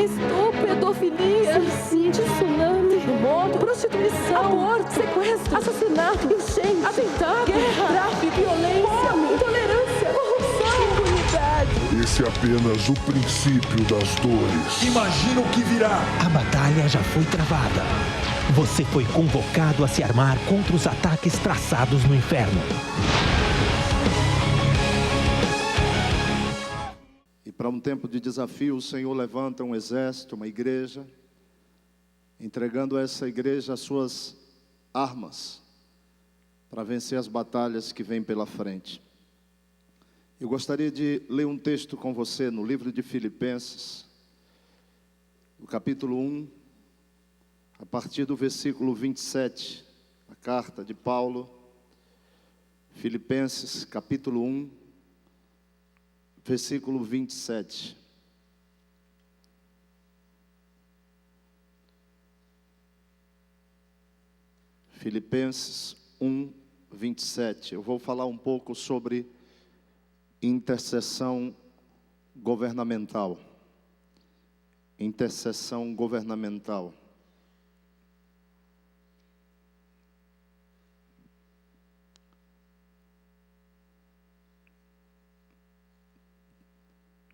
estupro, pedofilia, suicídio, tsunami, terremoto, prostituição, aborto, sequestro, assassinato, enchente, atentado, guerra, tráfico, violência, fome, intolerância, corrupção, impunidade. Esse é apenas o princípio das dores. Imagina o que virá. A batalha já foi travada. Você foi convocado a se armar contra os ataques traçados no inferno. E para um tempo de desafio, o Senhor levanta um exército, uma igreja, entregando a essa igreja as suas armas para vencer as batalhas que vêm pela frente. Eu gostaria de ler um texto com você no livro de Filipenses, no capítulo 1, a partir do versículo 27, a carta de Paulo, Filipenses, capítulo 1, versículo 27. Filipenses 1, 27. Eu vou falar um pouco sobre intercessão governamental. Intercessão governamental.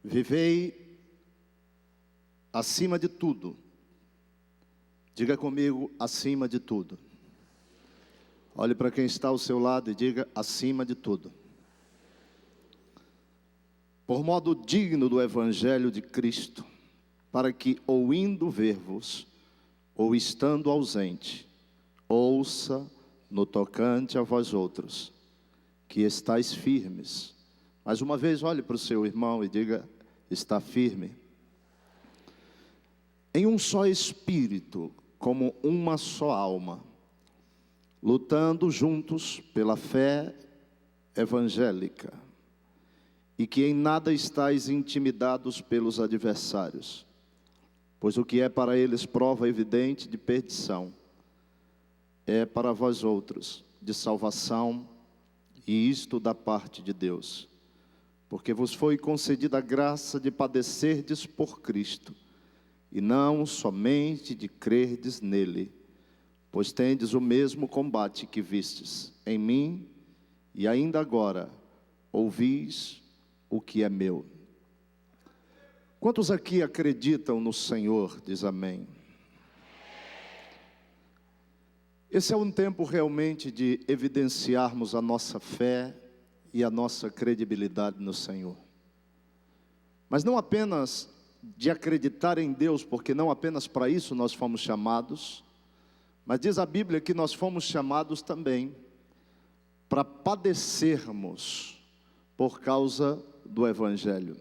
Vivei acima de tudo. Diga comigo, acima de tudo. Olhe para quem está ao seu lado e diga, acima de tudo. Por modo digno do Evangelho de Cristo, para que, ou indo ver-vos, ou estando ausente, ouça no tocante a vós outros, que estáis firmes. Mais uma vez, olhe para o seu irmão e diga, está firme. Em um só espírito, como uma só alma, lutando juntos pela fé evangélica, e que em nada estáis intimidados pelos adversários, pois o que é para eles prova evidente de perdição, é para vós outros de salvação, e isto da parte de Deus, porque vos foi concedida a graça de padecerdes por Cristo, e não somente de crerdes nele, pois tendes o mesmo combate que vistes em mim, e ainda agora ouvis o que é meu. Quantos aqui acreditam no Senhor? Diz amém. Esse é um tempo realmente de evidenciarmos a nossa fé e a nossa credibilidade no Senhor. Mas não apenas de acreditar em Deus, porque não apenas para isso nós fomos chamados, mas diz a Bíblia que nós fomos chamados também para padecermos por causa do Evangelho.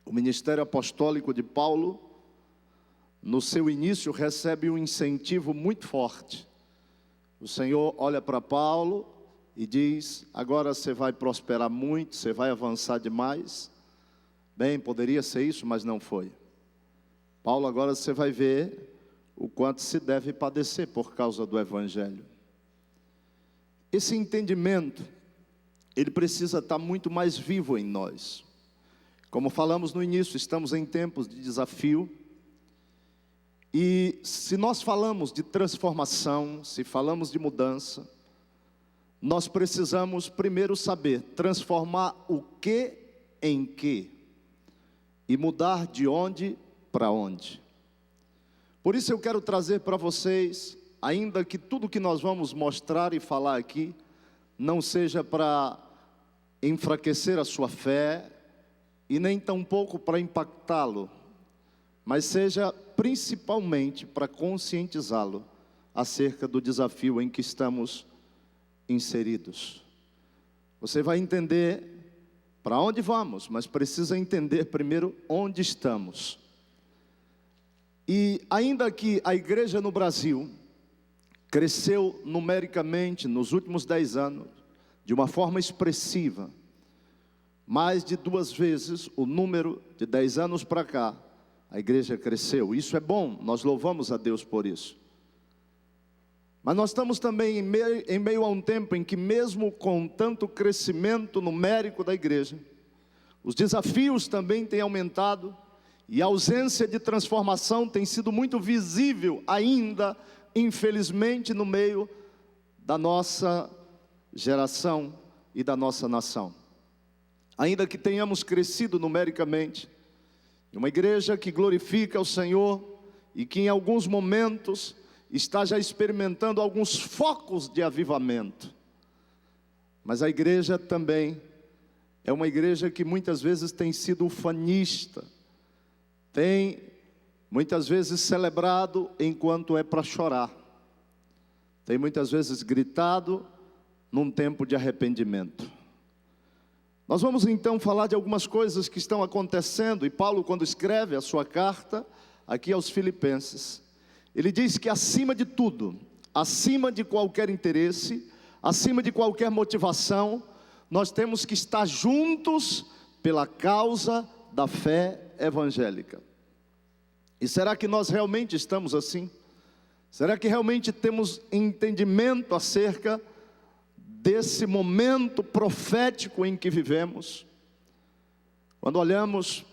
O ministério apostólico de Paulo, no seu início, recebe um incentivo muito forte. O Senhor olha para Paulo e diz, agora você vai prosperar muito, você vai avançar demais. Bem, poderia ser isso, mas não foi. Paulo, agora você vai ver o quanto se deve padecer por causa do Evangelho. Esse entendimento, ele precisa estar muito mais vivo em nós. Como falamos no início, estamos em tempos de desafio. E se nós falamos de transformação, se falamos de mudança, nós precisamos primeiro saber transformar o que em que e mudar de onde para onde. Por isso eu quero trazer para vocês, ainda que tudo que nós vamos mostrar e falar aqui não seja para enfraquecer a sua fé e nem tampouco para impactá-lo, mas seja principalmente para conscientizá-lo acerca do desafio em que estamos inseridos. Você vai entender para onde vamos, mas precisa entender primeiro onde estamos. E ainda que a igreja no Brasil cresceu numericamente nos últimos 10 anos, de uma forma expressiva, mais de 2 vezes o número de 10 anos para cá, a igreja cresceu. Isso é bom, nós louvamos a Deus por isso. Mas nós estamos também em meio a um tempo em que, mesmo com tanto crescimento numérico da igreja, os desafios também têm aumentado, E a ausência de transformação tem sido muito visível ainda, infelizmente, no meio da nossa geração e da nossa nação. Ainda que tenhamos crescido numericamente, uma igreja que glorifica o Senhor e que em alguns momentos está já experimentando alguns focos de avivamento. Mas a igreja também é uma igreja que muitas vezes tem sido ufanista, tem muitas vezes celebrado enquanto é para chorar, tem muitas vezes gritado num tempo de arrependimento. Nós vamos então falar de algumas coisas que estão acontecendo, e Paulo, quando escreve a sua carta aqui aos Filipenses, ele diz que acima de tudo, acima de qualquer interesse, acima de qualquer motivação, nós temos que estar juntos pela causa da fé evangélica. E será que nós realmente estamos assim? Será que realmente temos entendimento acerca desse momento profético em que vivemos? Quando olhamos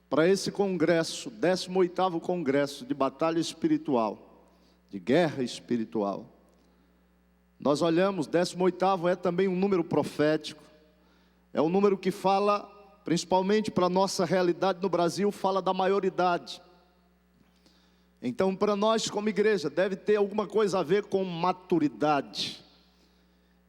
para esse congresso, 18º congresso de batalha espiritual, de guerra espiritual, nós olhamos, 18º é também um número profético, é um número que fala, principalmente para a nossa realidade no Brasil, fala da maioridade. Então, para nós como igreja, deve ter alguma coisa a ver com maturidade.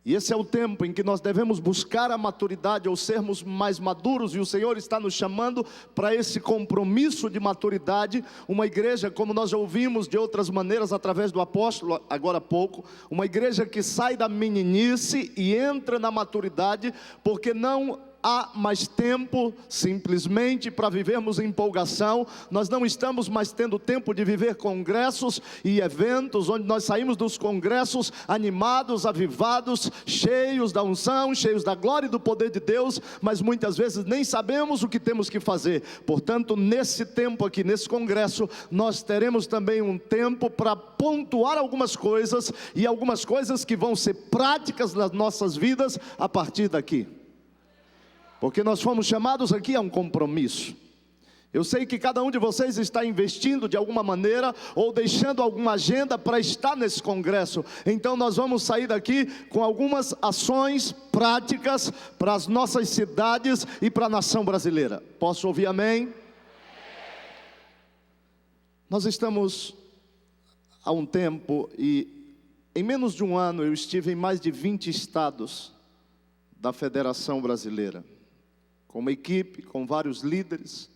E esse é o tempo em que nós devemos buscar a maturidade, ou sermos mais maduros, e o Senhor está nos chamando para esse compromisso de maturidade. Uma igreja, como nós já ouvimos de outras maneiras através do apóstolo agora há pouco, uma igreja que sai da meninice e entra na maturidade, porque não há mais tempo simplesmente para vivermos em empolgação. Nós não estamos mais tendo tempo de viver congressos e eventos onde nós saímos dos congressos animados, avivados, cheios da unção, cheios da glória e do poder de Deus, mas muitas vezes nem sabemos o que temos que fazer. Portanto, nesse tempo aqui, nesse congresso, nós teremos também um tempo para pontuar algumas coisas, e algumas coisas que vão ser práticas nas nossas vidas a partir daqui. Porque nós fomos chamados aqui a um compromisso. Eu sei que cada um de vocês está investindo de alguma maneira, ou deixando alguma agenda para estar nesse congresso. Então nós vamos sair daqui com algumas ações práticas para as nossas cidades e para a nação brasileira. Posso ouvir amém? Nós estamos há um tempo, e em menos de um ano eu estive em mais de 20 estados da Federação Brasileira, com uma equipe, com vários líderes,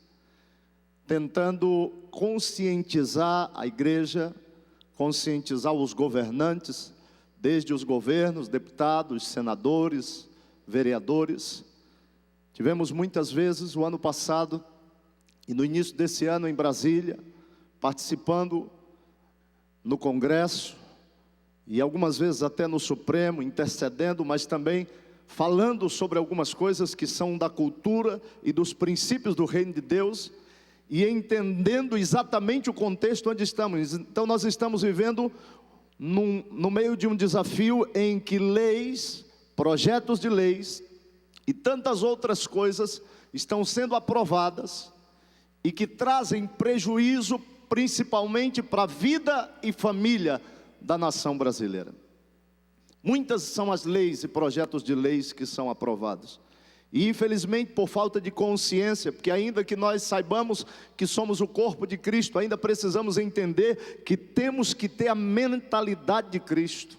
tentando conscientizar a igreja, conscientizar os governantes, desde os governos, deputados, senadores, vereadores. Tivemos muitas vezes o ano passado e no início desse ano em Brasília, participando no Congresso e algumas vezes até no Supremo, intercedendo, mas também falando sobre algumas coisas que são da cultura e dos princípios do reino de Deus, e entendendo exatamente o contexto onde estamos. Então nós estamos vivendo no meio de um desafio em que leis, projetos de leis e tantas outras coisas estão sendo aprovadas e que trazem prejuízo principalmente para a vida e família da nação brasileira. Muitas são as leis e projetos de leis que são aprovados. E infelizmente por falta de consciência, porque ainda que nós saibamos que somos o corpo de Cristo, ainda precisamos entender que temos que ter a mentalidade de Cristo.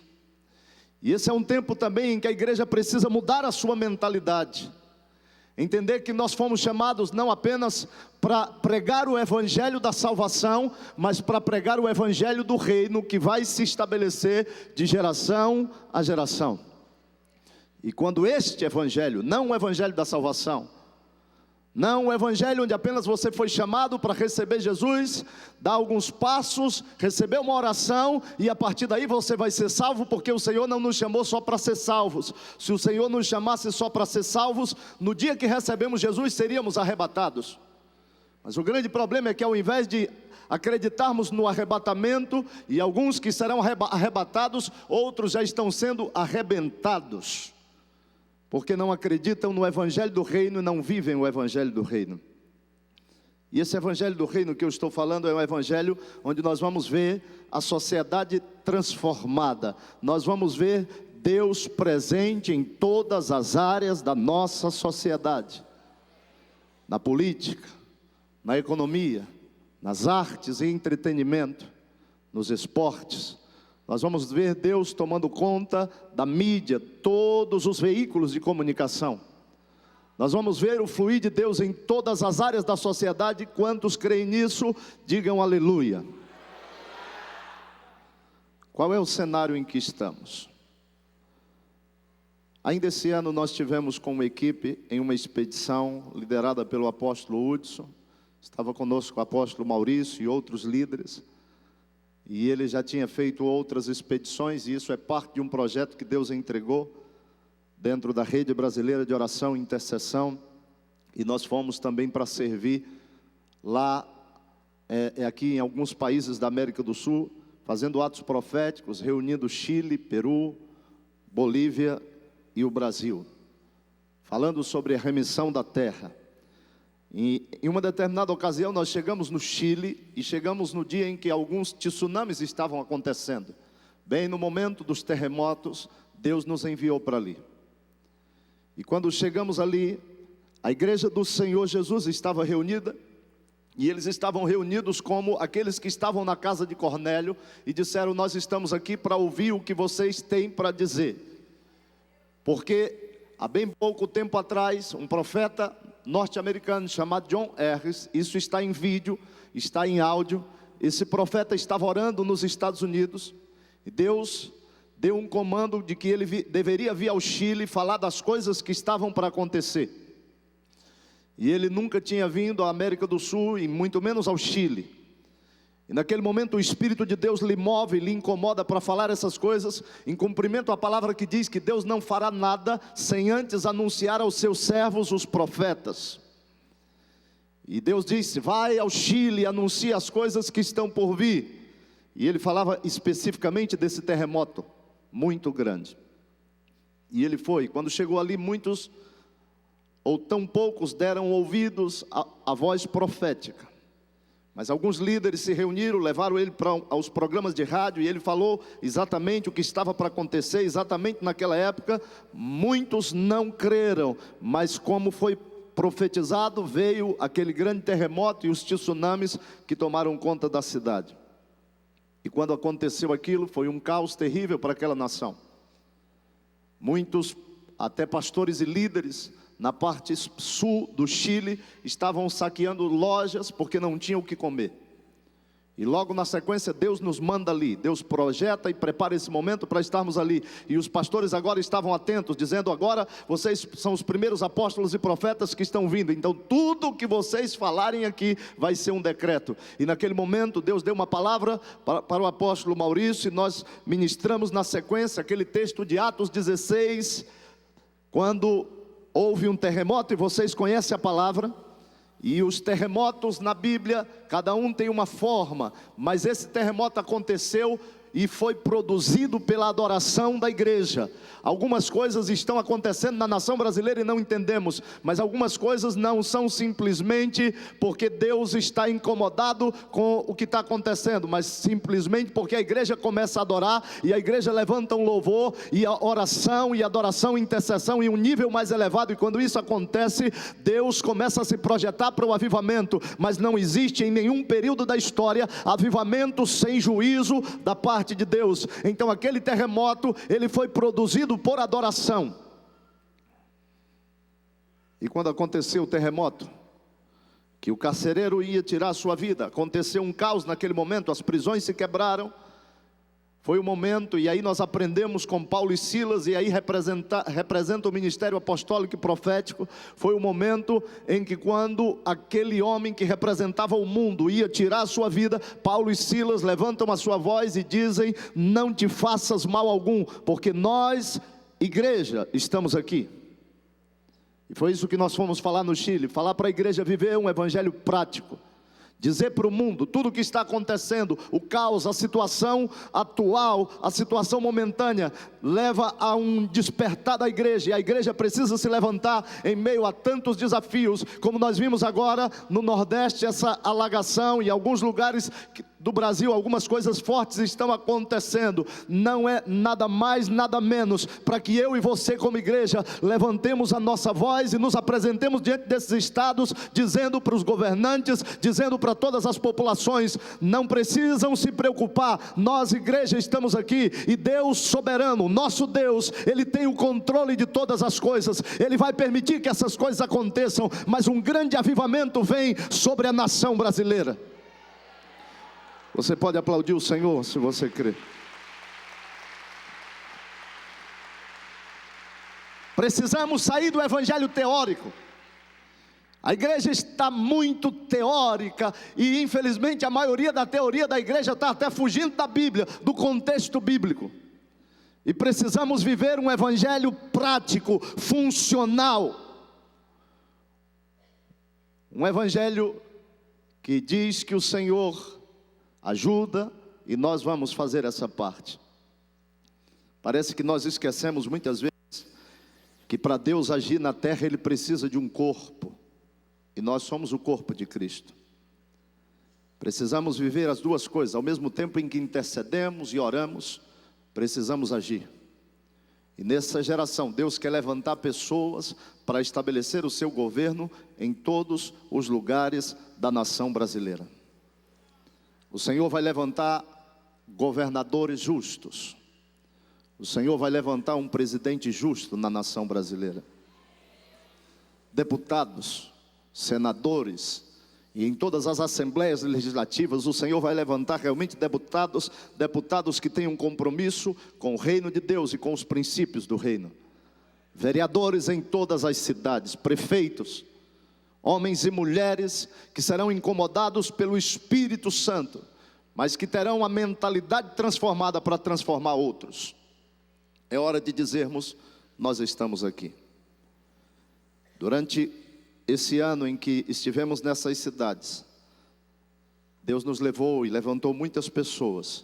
E esse é um tempo também em que a igreja precisa mudar a sua mentalidade. Entender que nós fomos chamados não apenas para pregar o evangelho da salvação, mas para pregar o evangelho do reino que vai se estabelecer de geração a geração. E quando este evangelho, não o evangelho da salvação, não o evangelho onde apenas você foi chamado para receber Jesus, dar alguns passos, receber uma oração e a partir daí você vai ser salvo, porque o Senhor não nos chamou só para ser salvos. Se o Senhor nos chamasse só para ser salvos, no dia que recebemos Jesus seríamos arrebatados. Mas o grande problema é que ao invés de acreditarmos no arrebatamento, e alguns que serão arrebatados, outros já estão sendo arrebentados, porque não acreditam no evangelho do reino e não vivem o evangelho do reino. E esse evangelho do reino que eu estou falando é um evangelho onde nós vamos ver a sociedade transformada. Nós vamos ver Deus presente em todas as áreas da nossa sociedade. Na política, na economia, nas artes e entretenimento, nos esportes. Nós vamos ver Deus tomando conta da mídia, todos os veículos de comunicação. Nós vamos ver o fluir de Deus em todas as áreas da sociedade. Quantos creem nisso, digam aleluia. Qual é o cenário em que estamos? Ainda esse ano nós tivemos como equipe em uma expedição liderada pelo apóstolo Hudson. Estava conosco o apóstolo Maurício e outros líderes. E ele já tinha feito outras expedições, e isso é parte de um projeto que Deus entregou dentro da Rede Brasileira de Oração e Intercessão. E nós fomos também para servir lá, aqui em alguns países da América do Sul, fazendo atos proféticos, reunindo Chile, Peru, Bolívia e o Brasil, falando sobre a remissão da terra. E em uma determinada ocasião nós chegamos no Chile, e chegamos no dia em que alguns tsunamis estavam acontecendo. Bem no momento dos terremotos, Deus nos enviou para ali. E quando chegamos ali, a igreja do Senhor Jesus estava reunida, e eles estavam reunidos como aqueles que estavam na casa de Cornélio, e disseram: nós estamos aqui para ouvir o que vocês têm para dizer. Porque há bem pouco tempo atrás, um profeta norte-americano chamado John Harris, isso está em vídeo, está em áudio, esse profeta estava orando nos Estados Unidos, e Deus deu um comando de que ele deveria vir ao Chile falar das coisas que estavam para acontecer. E ele nunca tinha vindo à América do Sul, e muito menos ao Chile. E naquele momento o Espírito de Deus lhe move, lhe incomoda para falar essas coisas, em cumprimento à palavra que diz que Deus não fará nada sem antes anunciar aos seus servos, os profetas. E Deus disse: vai ao Chile e anuncia as coisas que estão por vir. E ele falava especificamente desse terremoto muito grande. E ele foi. Quando chegou ali, muitos ou tão poucos deram ouvidos à voz profética. Mas alguns líderes se reuniram, levaram ele aos programas de rádio, e ele falou exatamente o que estava para acontecer, exatamente naquela época. Muitos não creram, mas como foi profetizado, veio aquele grande terremoto e os tsunamis que tomaram conta da cidade. E quando aconteceu aquilo, foi um caos terrível para aquela nação. Muitos, até pastores e líderes, na parte sul do Chile, estavam saqueando lojas porque não tinham o que comer. E logo na sequência Deus nos manda ali, Deus projeta e prepara esse momento para estarmos ali. E os pastores agora estavam atentos, dizendo: agora vocês são os primeiros apóstolos e profetas que estão vindo, então tudo o que vocês falarem aqui vai ser um decreto. E naquele momento Deus deu uma palavra para o apóstolo Maurício, e nós ministramos na sequência aquele texto de Atos 16, quando houve um terremoto, e vocês conhecem a palavra. E os terremotos na Bíblia, cada um tem uma forma, mas esse terremoto aconteceu e foi produzido pela adoração da igreja. Algumas coisas estão acontecendo na nação brasileira e não entendemos, mas algumas coisas não são simplesmente porque Deus está incomodado com o que está acontecendo, mas simplesmente porque a igreja começa a adorar, e a igreja levanta um louvor, e a oração e adoração e intercessão em um nível mais elevado. E quando isso acontece, Deus começa a se projetar para o avivamento. Mas não existe em nenhum período da história avivamento sem juízo da parte de Deus. Então aquele terremoto, ele foi produzido por adoração. E quando aconteceu o terremoto, que o carcereiro ia tirar a sua vida, aconteceu um caos naquele momento, as prisões se quebraram. Foi o momento, e aí nós aprendemos com Paulo e Silas, e aí representa o ministério apostólico e profético. Foi o momento em que, quando aquele homem que representava o mundo ia tirar a sua vida, Paulo e Silas levantam a sua voz e dizem: não te faças mal algum, porque nós, igreja, estamos aqui. E foi isso que nós fomos falar no Chile, falar para a igreja viver um evangelho prático, dizer para o mundo tudo o que está acontecendo, o caos, a situação atual, a situação momentânea, leva a um despertar da igreja, e a igreja precisa se levantar em meio a tantos desafios, como nós vimos agora no Nordeste, essa alagação, e em alguns lugares do Brasil, algumas coisas fortes estão acontecendo. Não é nada mais, nada menos, para que eu e você como igreja, levantemos a nossa voz e nos apresentemos diante desses estados, dizendo para os governantes, dizendo para todas as populações: não precisam se preocupar, nós igreja estamos aqui, e Deus soberano, nosso Deus, Ele tem o controle de todas as coisas, Ele vai permitir que essas coisas aconteçam, mas um grande avivamento vem sobre a nação brasileira. Você pode aplaudir o Senhor se você crê. Precisamos sair do evangelho teórico. A igreja está muito teórica e infelizmente a maioria da teoria da igreja está até fugindo da Bíblia, do contexto bíblico. E precisamos viver um evangelho prático, funcional. Um evangelho que diz que o Senhor ajuda e nós vamos fazer essa parte. Parece que nós esquecemos muitas vezes que para Deus agir na terra Ele precisa de um corpo, e nós somos o corpo de Cristo. Precisamos viver as duas coisas, ao mesmo tempo em que intercedemos e oramos, precisamos agir. E nessa geração Deus quer levantar pessoas para estabelecer o seu governo em todos os lugares da nação brasileira. O Senhor vai levantar governadores justos. O Senhor vai levantar um presidente justo na nação brasileira. Deputados, senadores, e em todas as assembleias legislativas, o Senhor vai levantar realmente deputados que tenham compromisso com o reino de Deus e com os princípios do reino. Vereadores em todas as cidades, prefeitos, homens e mulheres que serão incomodados pelo Espírito Santo, mas que terão a mentalidade transformada para transformar outros. É hora de dizermos: nós estamos aqui. Durante esse ano em que estivemos nessas cidades, Deus nos levou e levantou muitas pessoas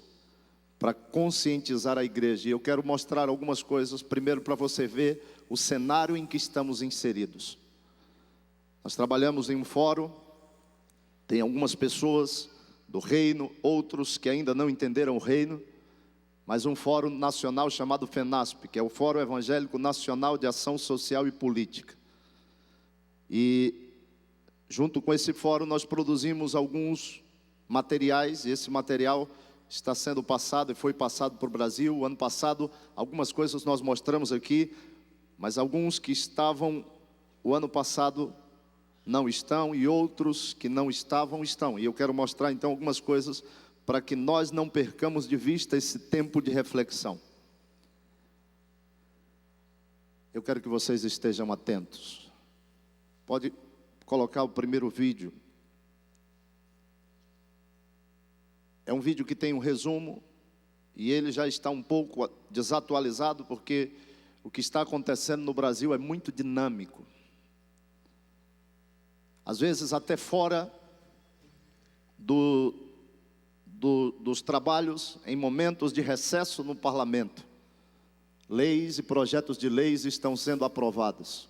para conscientizar a igreja. E eu quero mostrar algumas coisas, primeiro para você ver o cenário em que estamos inseridos. Nós trabalhamos em um fórum, tem algumas pessoas do reino, outros que ainda não entenderam o reino, mas um fórum nacional chamado FENASP, que é o Fórum Evangélico Nacional de Ação Social e Política. E junto com esse fórum nós produzimos alguns materiais, e esse material está sendo passado e foi passado para o Brasil. O ano passado algumas coisas nós mostramos aqui, mas alguns que estavam o ano passado não estão, e outros que não estavam, estão. E eu quero mostrar então algumas coisas para que nós não percamos de vista esse tempo de reflexão. Eu quero que vocês estejam atentos. Pode colocar o primeiro vídeo. É um vídeo que tem um resumo, e ele já está um pouco desatualizado, porque o que está acontecendo no Brasil é muito dinâmico. Às vezes até fora dos trabalhos, em momentos de recesso no parlamento, leis e projetos de leis estão sendo aprovados.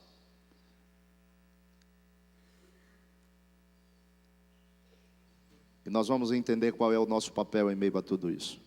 E nós vamos entender qual é o nosso papel em meio a tudo isso.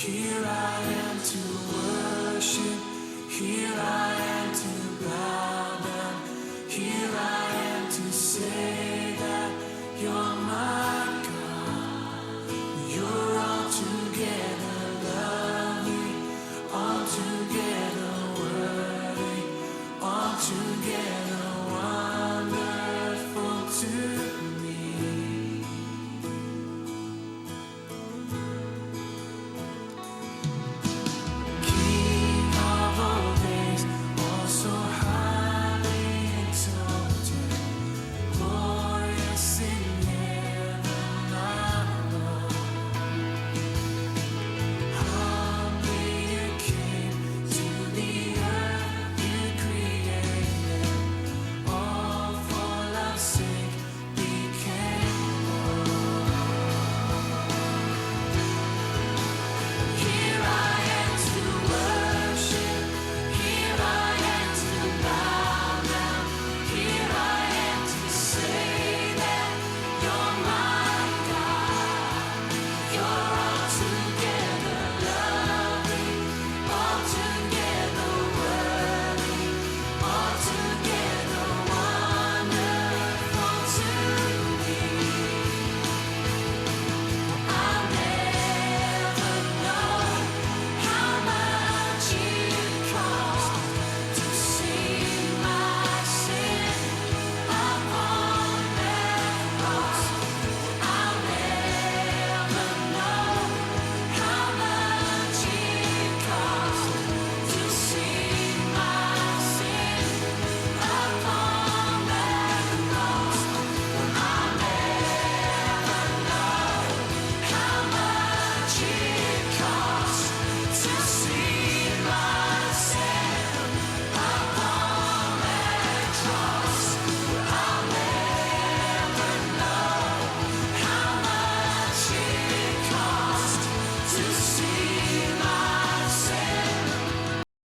Here I am to worship. Here I am to bow down. Here I am to say that you're mine.